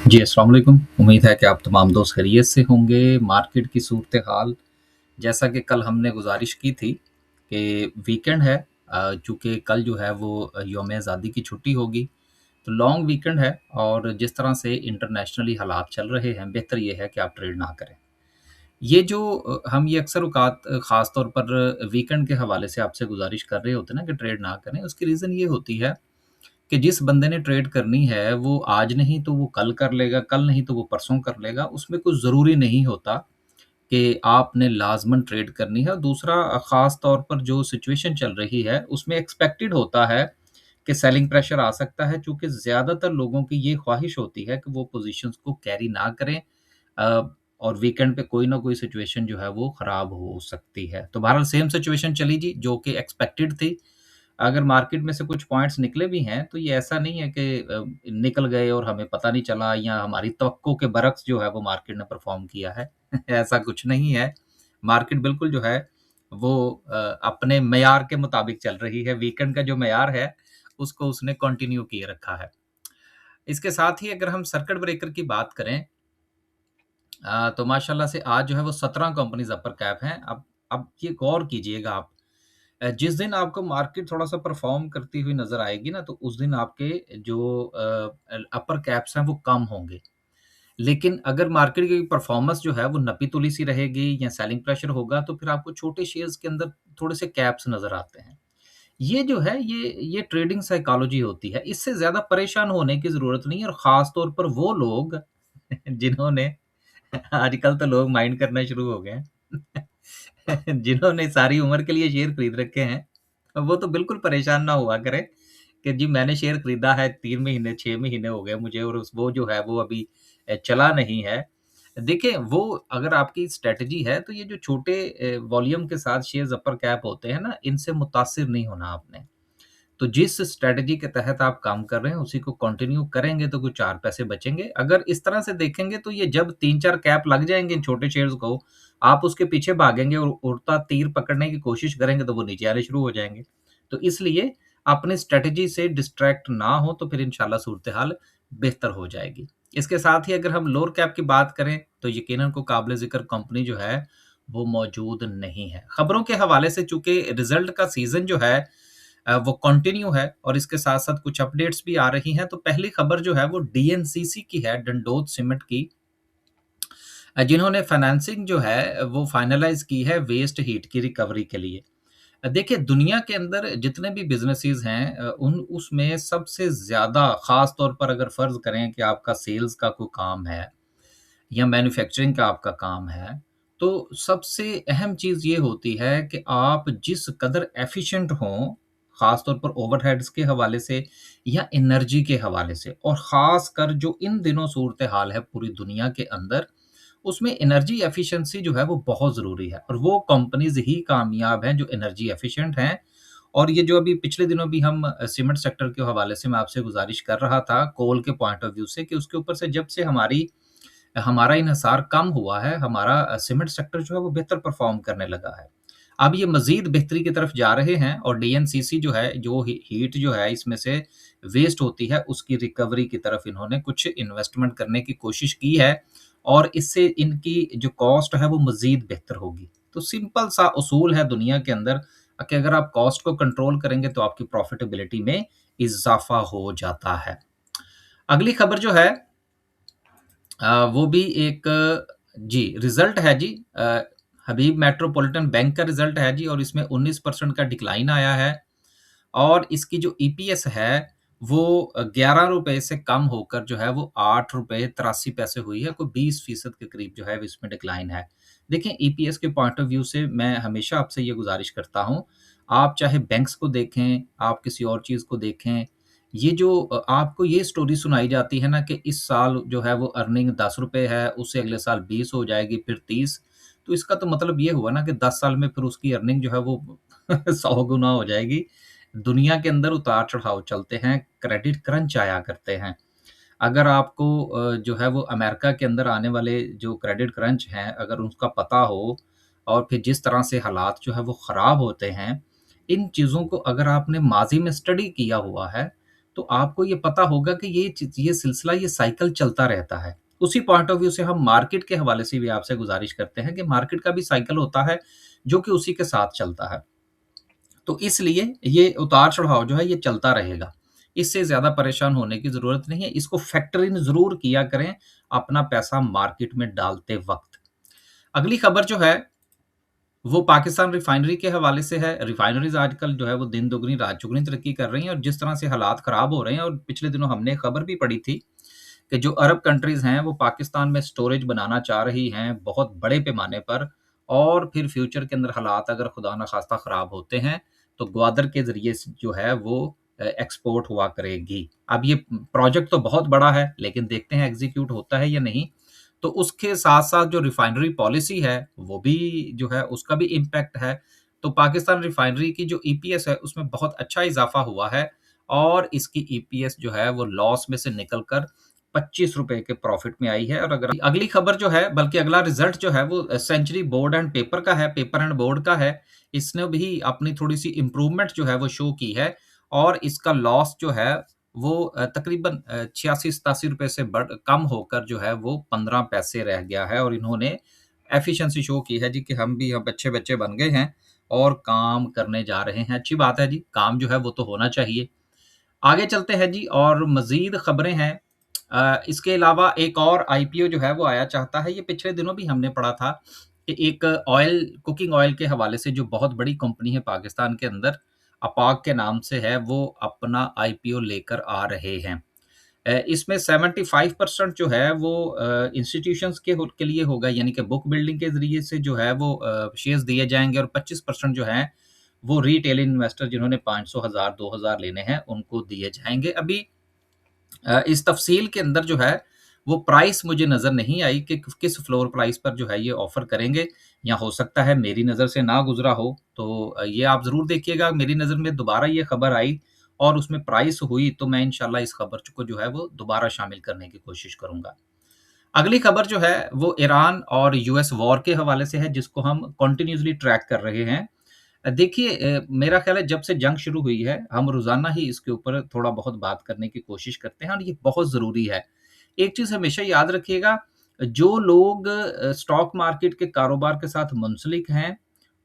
जी, अस्सलाम वालेकुम। उम्मीद है कि आप तमाम दोस्त खैरियत से होंगे। मार्केट की सूरत-ए-हाल जैसा कि कल हमने गुज़ारिश की थी कि वीकेंड है, चूँकि कल जो है वो यौम आज़ादी की छुट्टी होगी, तो लॉन्ग वीकेंड है और जिस तरह से इंटरनेशनली हालात चल रहे हैं, बेहतर ये है कि आप ट्रेड ना करें। ये जो हम ये अक्सर औक़ात ख़ास तौर पर वीकेंड के हवाले से आपसे गुज़ारिश कर रहे होते हैं ना कि ट्रेड ना करें, उसकी रीज़न ये होती है कि जिस बंदे ने ट्रेड करनी है, वो आज नहीं तो वो कल कर लेगा, कल नहीं तो वो परसों कर लेगा। उसमें कुछ ज़रूरी नहीं होता कि आपने लाज़मन ट्रेड करनी है और दूसरा ख़ास तौर पर जो सिचुएशन चल रही है, उसमें एक्सपेक्टेड होता है कि सेलिंग प्रेशर आ सकता है, चूँकि ज़्यादातर लोगों की ये ख़्वाहिश होती है कि वो पोज़ीशंस को कैरी ना करें और वीकेंड पे कोई ना कोई सिचुएशन जो है वो ख़राब हो सकती है। तो बहरहाल सेम सिचुएशन चली जी, जो कि एक्सपेक्टेड थी। अगर मार्केट में से कुछ पॉइंट्स निकले भी हैं, तो ये ऐसा नहीं है कि निकल गए और हमें पता नहीं चला या हमारी तवक्को के बरक्स जो है वो मार्केट ने परफ़ॉर्म किया है। ऐसा कुछ नहीं है। मार्केट बिल्कुल जो है वो अपने मेयार के मुताबिक चल रही है। वीकेंड का जो मेयार है, उसको उसने कंटिन्यू किए रखा है। इसके साथ ही अगर हम सर्किट ब्रेकर की बात करें तो माशाल्लाह से आज जो है वो 17 कंपनीज़ अपर कैप हैं। अब ये गौर कीजिएगा आप। जिस दिन आपको मार्केट थोड़ा-सा परफ़ॉर्म करती हुई नज़र आएगी ना, तो उस दिन आपके जो अपर कैप्स हैं वो कम होंगे। लेकिन अगर मार्केट की परफ़ॉर्मेंस जो है वो नपी-तुली सी रहेगी या सेलिंग प्रेशर होगा, तो फिर आपको छोटे शेयर्स के अंदर थोड़े से कैप्स नज़र आते हैं। ये जो है ये ट्रेडिंग साइकोलॉजी होती है। इससे ज़्यादा परेशान होने की ज़रूरत नहीं है और ख़ास तौर पर वो लोग जिन्होंने आजकल तो लोग माइंड करना शुरू हो गए हैं। जिन्होंने सारी उम्र के लिए शेयर खरीद रखे हैं, वो तो बिल्कुल परेशान ना हुआ करें कि जी मैंने शेयर खरीदा है 3 महीने, 6 महीने हो गए मुझे और उस वो जो है वो अभी चला नहीं है। देखिए वो अगर आपकी स्ट्रैटेजी है तो ये जो छोटे वॉल्यूम के साथ शेयर्स अपर कैप होते हैं ना, इनसे मुतासिर नहीं होना आपने। तो जिस स्ट्रैटेजी के तहत आप काम कर रहे हैं, उसी को कंटिन्यू करेंगे तो कुछ 4 पैसे बचेंगे। अगर इस तरह से देखेंगे तो ये जब 3-4 कैप लग जाएँगे इन छोटे शेयर्स को, आप उसके पीछे भागेंगे और उड़ता तीर पकड़ने की कोशिश करेंगे तो वो नीचे आने शुरू हो जाएँगे। तो इसलिए अपनी स्ट्रैटेजी से डिस्ट्रैक्ट ना हो तो फिर इंशाल्लाह सूरत-ए-हाल बेहतर हो जाएगी। इसके साथ ही अगर हम लोअर कैप की बात करें, तो यकीनन कोई काबिल-ज़िक्र कंपनी जो है, वो मौजूद नहीं है। खबरों के हवाले से चूँकि रिज़ल्ट का सीज़न जो है वो कंटिन्यू है और इसके साथ-साथ कुछ अपडेट्स भी आ रही हैं। तो पहली खबर जो है वो डीएनसीसी की है, डंडोत सीमेंट की जिन्होंने फाइनेंसिंग जो है वो फाइनलाइज़ की है वेस्ट हीट की रिकवरी के लिए। देखिए दुनिया के अंदर जितने भी बिज़नेसेस हैं उन उसमें सबसे ज़्यादा ख़ास तौर पर अगर फ़र्ज़ करें कि आपका सेल्स का कोई काम है या मैन्युफैक्चरिंग का आपका काम है, तो सबसे अहम चीज़ ये होती है कि आप जिस कदर एफ़िशिएंट हों, ख़ास तौर पर ओवरहेड्स के हवाले से या एनर्जी के हवाले से और ख़ासकर जो इन दिनों सूरत-ए-हाल है पूरी दुनिया के अंदर, उसमें एनर्जी एफ़िशिएंसी जो है वो बहुत ज़रूरी है और वो कंपनीज़ ही कामयाब हैं जो एनर्जी एफ़िशिएंट हैं। और ये जो अभी पिछले दिनों भी हम सीमेंट सेक्टर के हवाले से मैं आपसे गुज़ारिश कर रहा था, कोल के पॉइंट ऑफ व्यू से कि उसके ऊपर से जब से हमारा इन्हिसार कम हुआ है, हमारा सीमेंट सेक्टर जो है वो बेहतर परफ़ॉर्म करने लगा है। अब ये मज़ीद बेहतरी की तरफ जा रहे हैं और डीएनसीसी जो है, जो हीट जो है इसमें से वेस्ट होती है, उसकी रिकवरी की तरफ इन्होंने कुछ इन्वेस्टमेंट करने की कोशिश की है और इससे इनकी जो कॉस्ट है वो मज़ीद बेहतर होगी। तो सिंपल सा उसूल है दुनिया के अंदर कि अगर आप कॉस्ट को कंट्रोल करेंगे तो आपकी प्रॉफ़िटेबिलिटी में इज़ाफ़ा हो जाता है। अगली खबर जो है वो भी एक जी, रिज़ल्ट है जी हबीब मेट्रोपॉलिटन बैंक का रिज़ल्ट है जी और इसमें 19% का डिक्लाइन आया है और इसकी जो ईपीएस है वो ₹11 से कम होकर जो है वो ₹8.83 हुई है, कोई 20% के करीब जो है इसमें डिक्लाइन है। देखिए ईपीएस के पॉइंट ऑफ व्यू से मैं हमेशा आपसे ये गुज़ारिश करता हूँ, आप चाहे बैंक्स को देखें, आप किसी और चीज़ को देखें, ये जो आपको ये स्टोरी सुनाई जाती है ना कि इस साल जो है वो अर्निंग ₹10 है, उससे अगले साल 20 हो जाएगी, फिर 30, तो इसका तो मतलब ये हुआ ना कि 10 साल में फिर उसकी अर्निंग जो है वो 100 गुना हो जाएगी। दुनिया के अंदर उतार-चढ़ाव चलते हैं, क्रेडिट क्रंच आया करते हैं। अगर आपको जो है वो अमेरिका के अंदर आने वाले जो क्रेडिट क्रंच हैं, अगर उसका पता हो और फिर जिस तरह से हालात जो है वो ख़राब होते हैं, इन चीज़ों को अगर आपने माज़ी में स्टडी किया हुआ है, तो आपको ये पता होगा कि ये सिलसिला, ये साइकिल चलता रहता है। उसी पॉइंट ऑफ व्यू से हम मार्केट के हवाले से भी आपसे गुज़ारिश करते हैं कि मार्केट का भी साइकिल होता है, जो कि उसी के साथ चलता है। तो इसलिए ये उतार-चढ़ाव जो है ये चलता रहेगा। इससे ज़्यादा परेशान होने की ज़रूरत नहीं है। इसको फैक्टर इन ज़रूर किया करें अपना पैसा मार्केट में डालते वक़्त। अगली खबर जो है वो पाकिस्तान रिफाइनरी के हवाले से है। रिफाइनरीज़ आजकल जो है वो दिन दुगनी रात चौगुनी तरक्की कर रही हैं, और जिस तरह से हालात ख़राब हो रहे हैं, और पिछले दिनों हमने खबर भी पढ़ी थी कि जो अरब कंट्रीज़ हैं वो पाकिस्तान में स्टोरेज बनाना चाह रही हैं बहुत बड़े पैमाने पर, और फिर फ्यूचर के अंदर हालात अगर खुदा न ख़ास्ता ख़राब होते हैं, तो ग्वादर के ज़रिए से जो है वो एक्सपोर्ट हुआ करेगी। अब ये प्रोजेक्ट तो बहुत बड़ा है, लेकिन देखते हैं एग्ज़ीक्यूट होता है या नहीं। तो उसके साथ-साथ जो रिफाइनरी पॉलिसी है, वो भी जो है उसका भी इम्पैक्ट है। तो पाकिस्तान रिफाइनरी की जो ईपीएस है, उसमें बहुत अच्छा इज़ाफ़ा हुआ है, और इसकी ईपीएस जो है वो लॉस में से निकल कर ₹25 के प्रॉफ़िट में आई है। और अगर अगली खबर जो है, बल्कि अगला रिज़ल्ट जो है वो सेंचुरी बोर्ड एंड पेपर का है, पेपर एंड बोर्ड का है। इसने भी अपनी थोड़ी-सी इम्प्रूवमेंट जो है वो शो की है, और इसका लॉस जो है वो तकरीबन ₹86-87 से कम होकर जो है वो 15 पैसे रह गया है, और इन्होंने एफिशिएंसी शो की है जी कि हम भी अब अच्छे बच्चे बन गए हैं और काम करने जा रहे हैं। अच्छी बात है जी, काम जो है वो तो होना चाहिए। आगे चलते हैं जी, और मज़ीद खबरें हैं। इसके अलावा एक और आईपीओ जो है वो आया चाहता है। ये पिछले दिनों भी हमने पढ़ा था कि एक कुकिंग ऑयल के हवाले से जो बहुत बड़ी कंपनी है पाकिस्तान के अंदर, अपाक के नाम से है, वो अपना आईपीओ लेकर आ रहे हैं। इसमें 75% जो है वो इंस्टीट्यूशंस के लिए होगा, यानी कि बुक बिल्डिंग के ज़रिए से जो है वो शेयर्स दिए जाएँगे, और 25% जो हैं वो रिटेल इन्वेस्टर जिन्होंने 500, 1000, 2000 लेने हैं, उनको दिए जाएँगे। अभी इस तफ़सील के अंदर जो है वो प्राइस मुझे नज़र नहीं आई कि किस फ्लोर प्राइस पर जो है ये ऑफ़र करेंगे, या हो सकता है मेरी नज़र से ना गुज़रा हो। तो ये आप ज़रूर देखिएगा, मेरी नज़र में दोबारा ये खबर आई और उसमें प्राइस हुई, तो मैं इंशाल्लाह इस खबर को जो है वो दोबारा शामिल करने की कोशिश करूँगा। अगली खबर जो है वो ईरान और यूएस वॉर के हवाले से है, जिसको हम कंटिन्यूअसली ट्रैक कर रहे हैं। देखिए, मेरा ख़्याल है जब से जंग शुरू हुई है, हम रोज़ाना ही इसके ऊपर थोड़ा बहुत बात करने की कोशिश करते हैं, और ये बहुत ज़रूरी है। एक चीज़ हमेशा याद रखिएगा, जो लोग स्टॉक मार्केट के कारोबार के साथ मुंसलिक हैं,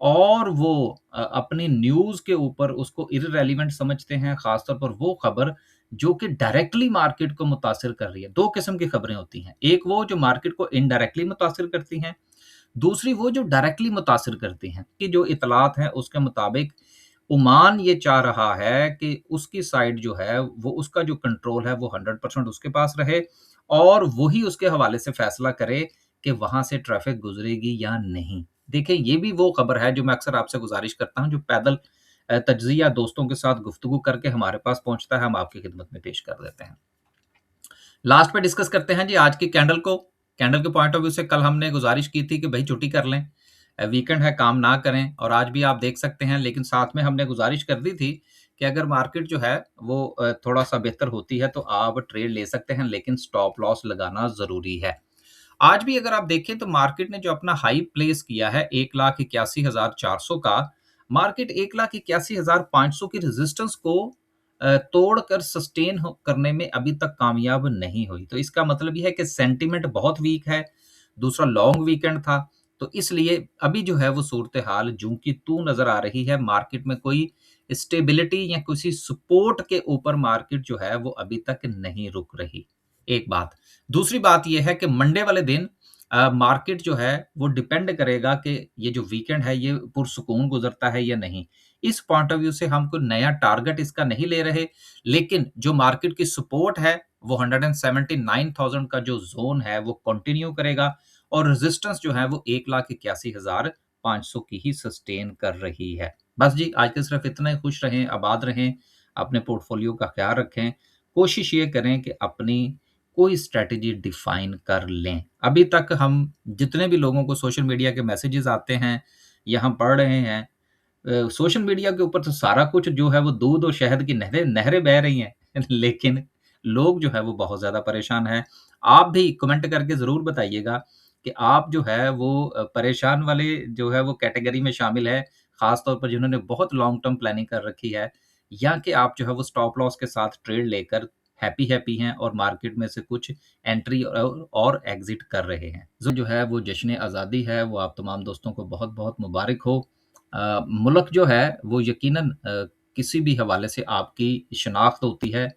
और वो अपनी न्यूज़ के ऊपर उसको इर्रेलेवेंट समझते हैं, ख़ास तौर पर वो खबर जो कि डायरेक्टली मार्केट को मुतासिर कर रही है। 2 किस्म की खबरें होती हैं। एक वो जो मार्केट को इनडायरेक्टली मुतासिर करती हैं, दूसरी वो जो डायरेक्टली मुतासिर करती हैं, कि जो इत्तलात हैं उसके मुताबिक ओमान ये चाह रहा है कि उसकी साइड जो है वो उसका जो कंट्रोल है वो 100% उसके पास रहे, और वही उसके हवाले से फैसला करे कि वहाँ से ट्रैफ़िक गुज़रेगी या नहीं। देखिए, ये भी वो खबर है जो मैं अक्सर आपसे गुज़ारिश करता हूँ, जो पैदल तज्ज़िया दोस्तों के साथ गुफ्तगू करके हमारे पास पहुँचता है, हम आपकी खिदमत में पेश कर देते हैं। लास्ट पे डिस्कस करते हैं जी आज की कैंडल को। कैंडल के पॉइंट ऑफ व्यू से कल हमने गुज़ारिश की थी कि भई छुट्टी कर लें, वीकेंड है काम ना करें, और आज भी आप देख सकते हैं, लेकिन साथ में हमने गुज़ारिश कर दी थी कि अगर मार्केट जो है वो थोड़ा-सा बेहतर होती है तो आप ट्रेड ले सकते हैं, लेकिन स्टॉप लॉस लगाना ज़रूरी है। आज भी अगर आप देखें तो मार्केट ने जो अपना हाई प्लेस किया है 1,81,400 का, मार्केट 1,81,500 की रेजिस्टेंस को तोड़कर सस्टेन करने में अभी तक कामयाब नहीं हुई। तो इसका मतलब ये है कि सेंटिमेंट बहुत वीक है। दूसरा, लॉन्ग वीकेंड था, तो इसलिए अभी जो है वो सूरत हाल जूं की तू नजर आ रही है। मार्केट में कोई स्टेबिलिटी या किसी सपोर्ट के ऊपर मार्केट जो है वो अभी तक नहीं रुक रही। एक बात। दूसरी बात ये है कि मंडे वाले दिन मार्केट जो है वो डिपेंड करेगा कि ये जो वीकेंड है ये पुरसुकून गुजरता है या नहीं। इस पॉइंट ऑफ व्यू से हम कोई नया टारगेट इसका नहीं ले रहे, लेकिन जो मार्केट की सपोर्ट है वो 179,000 का जो ज़ोन है वो कंटिन्यू करेगा, और रेजिस्टेंस जो है वो 1,81,500 की ही सस्टेन कर रही है। बस जी, आज के सिर्फ इतना ही। खुश रहें, आबाद रहें, अपने पोर्टफोलियो का ख़्याल रखें। कोशिश ये करें कि अपनी कोई स्ट्रैटेजी डिफाइन कर लें। अभी तक हम जितने भी लोगों को सोशल मीडिया के मैसेजेस आते हैं या हम पढ़ रहे हैं, सोशल मीडिया के ऊपर तो सारा कुछ जो है वो दूध और शहद की नहरें नहरें बह रही हैं लेकिन लोग जो है वो बहुत ज़्यादा परेशान हैं। आप भी कमेंट करके ज़रूर बताइएगा कि आप जो है वो परेशान वाले जो है वो कैटेगरी में शामिल है, ख़ास तौर पर जिन्होंने बहुत लॉन्ग टर्म प्लानिंग कर रखी है, या कि आप जो है वो स्टॉप लॉस के साथ ट्रेड लेकर हैप्पी हैं और मार्केट में से कुछ एंट्री और एग्ज़िट कर रहे हैं। जो है वो जश्न आज़ादी है, वो आप तमाम दोस्तों को बहुत-बहुत मुबारक हो। मुल्क जो है वो यकीनन किसी भी हवाले से आपकी शनाख्त होती है।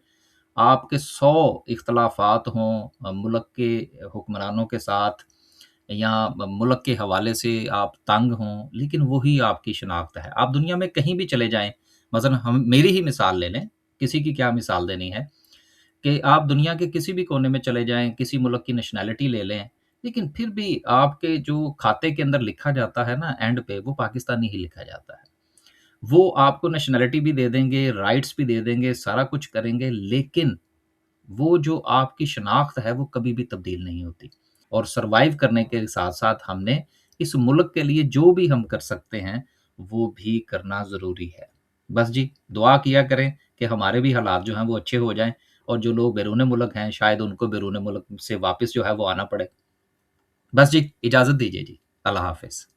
आपके 100 इख्तलाफ़ात हों मुल्क के हुक्मरानों के साथ या मुल्क के हवाले से आप तंग हों, लेकिन वही आपकी शनाख्त है। आप दुनिया में कहीं भी चले जाएँ, मसलन हम मेरी ही मिसाल ले लें, किसी की क्या मिसाल देनी है, कि आप दुनिया के किसी भी कोने में चले जाएँ, किसी मुल्क की नेशनैलिटी ले लें, लेकिन फिर भी आपके जो खाते के अंदर लिखा जाता है ना एंड पे, वो पाकिस्तानी ही लिखा जाता है। वो आपको नेशनैलिटी भी दे देंगे, राइट्स भी दे देंगे, सारा कुछ करेंगे, लेकिन वो जो आपकी शनाख्त है वो कभी भी तब्दील नहीं होती और सर्वाइव करने के साथ-साथ हमने इस मुल्क के लिए जो भी हम कर सकते हैं, वो भी करना ज़रूरी है। बस जी, दुआ किया करें कि हमारे भी हालात जो हैं वो अच्छे हो जाएँ और जो लोग बैरून मुल्क हैं, शायद उनको बैरून मुल्क से वापस जो है वो आना पड़े। बस जी, इजाज़त दीजिए जी। अल्लाह हाफ़िज़।